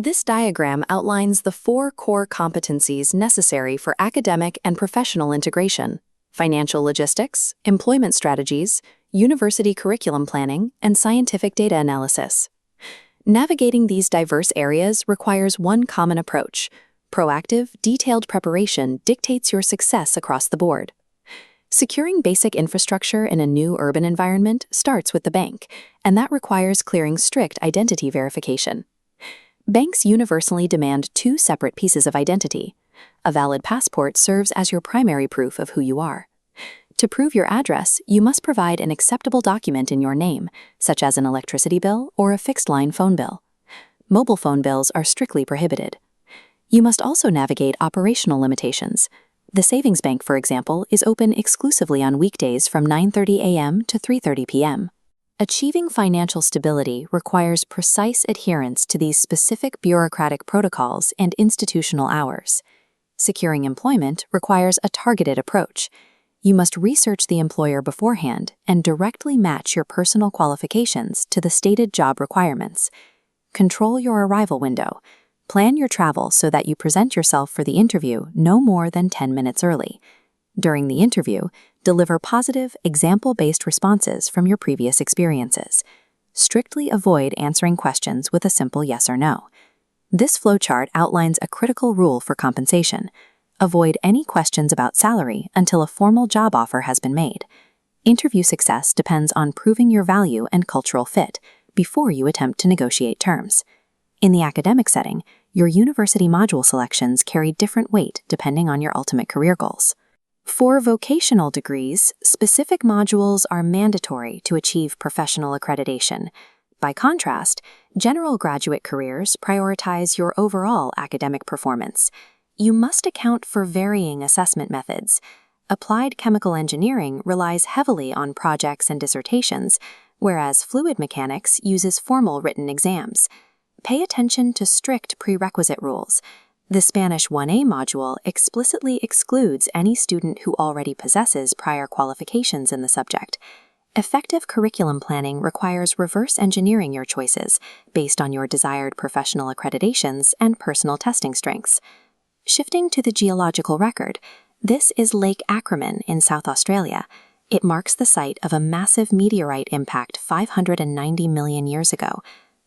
This diagram outlines the 4 core competencies necessary for academic and professional integration: financial logistics, employment strategies, university curriculum planning, and scientific data analysis. Navigating these diverse areas requires one common approach. Proactive, detailed preparation dictates your success across the board. Securing basic infrastructure in a new urban environment starts with the bank, and that requires clearing strict identity verification. Banks universally demand 2 separate pieces of identity. A valid passport serves as your primary proof of who you are. To prove your address, you must provide an acceptable document in your name, such as an electricity bill or a fixed-line phone bill. Mobile phone bills are strictly prohibited. You must also navigate operational limitations. The savings bank, for example, is open exclusively on weekdays from 9:30 a.m. to 3:30 p.m. Achieving financial stability requires precise adherence to these specific bureaucratic protocols and institutional hours. Securing employment requires a targeted approach. You must research the employer beforehand and directly match your personal qualifications to the stated job requirements. Control your arrival window. Plan your travel so that you present yourself for the interview no more than 10 minutes early. During the interview, deliver positive, example-based responses from your previous experiences. Strictly avoid answering questions with a simple yes or no. This flowchart outlines a critical rule for compensation. Avoid any questions about salary until a formal job offer has been made. Interview success depends on proving your value and cultural fit before you attempt to negotiate terms. In the academic setting, your university module selections carry different weight depending on your ultimate career goals. For vocational degrees, specific modules are mandatory to achieve professional accreditation. By contrast, general graduate careers prioritize your overall academic performance. You must account for varying assessment methods. Applied chemical engineering relies heavily on projects and dissertations, whereas fluid mechanics uses formal written exams. Pay attention to strict prerequisite rules. The Spanish 1A module explicitly excludes any student who already possesses prior qualifications in the subject. Effective curriculum planning requires reverse engineering your choices based on your desired professional accreditations and personal testing strengths. Shifting to the geological record, this is Lake Acraman in South Australia. It marks the site of a massive meteorite impact 590 million years ago.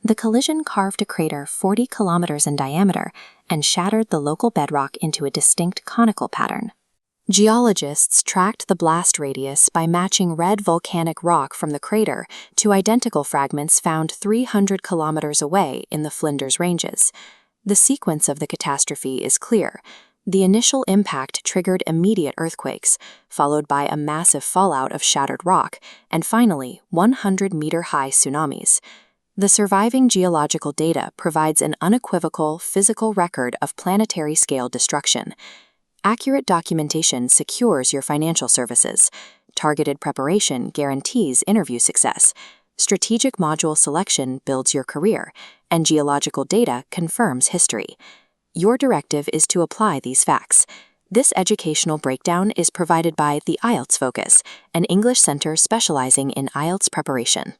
The collision carved a crater 40 kilometers in diameter and shattered the local bedrock into a distinct conical pattern. Geologists tracked the blast radius by matching red volcanic rock from the crater to identical fragments found 300 kilometers away in the Flinders Ranges. The sequence of the catastrophe is clear. The initial impact triggered immediate earthquakes, followed by a massive fallout of shattered rock, and finally 100-meter-high tsunamis. The surviving geological data provides an unequivocal physical record of planetary-scale destruction. Accurate documentation secures your financial services. Targeted preparation guarantees interview success. Strategic module selection builds your career, and geological data confirms history. Your directive is to apply these facts. This educational breakdown is provided by the IELTS Focus, an English center specializing in IELTS preparation.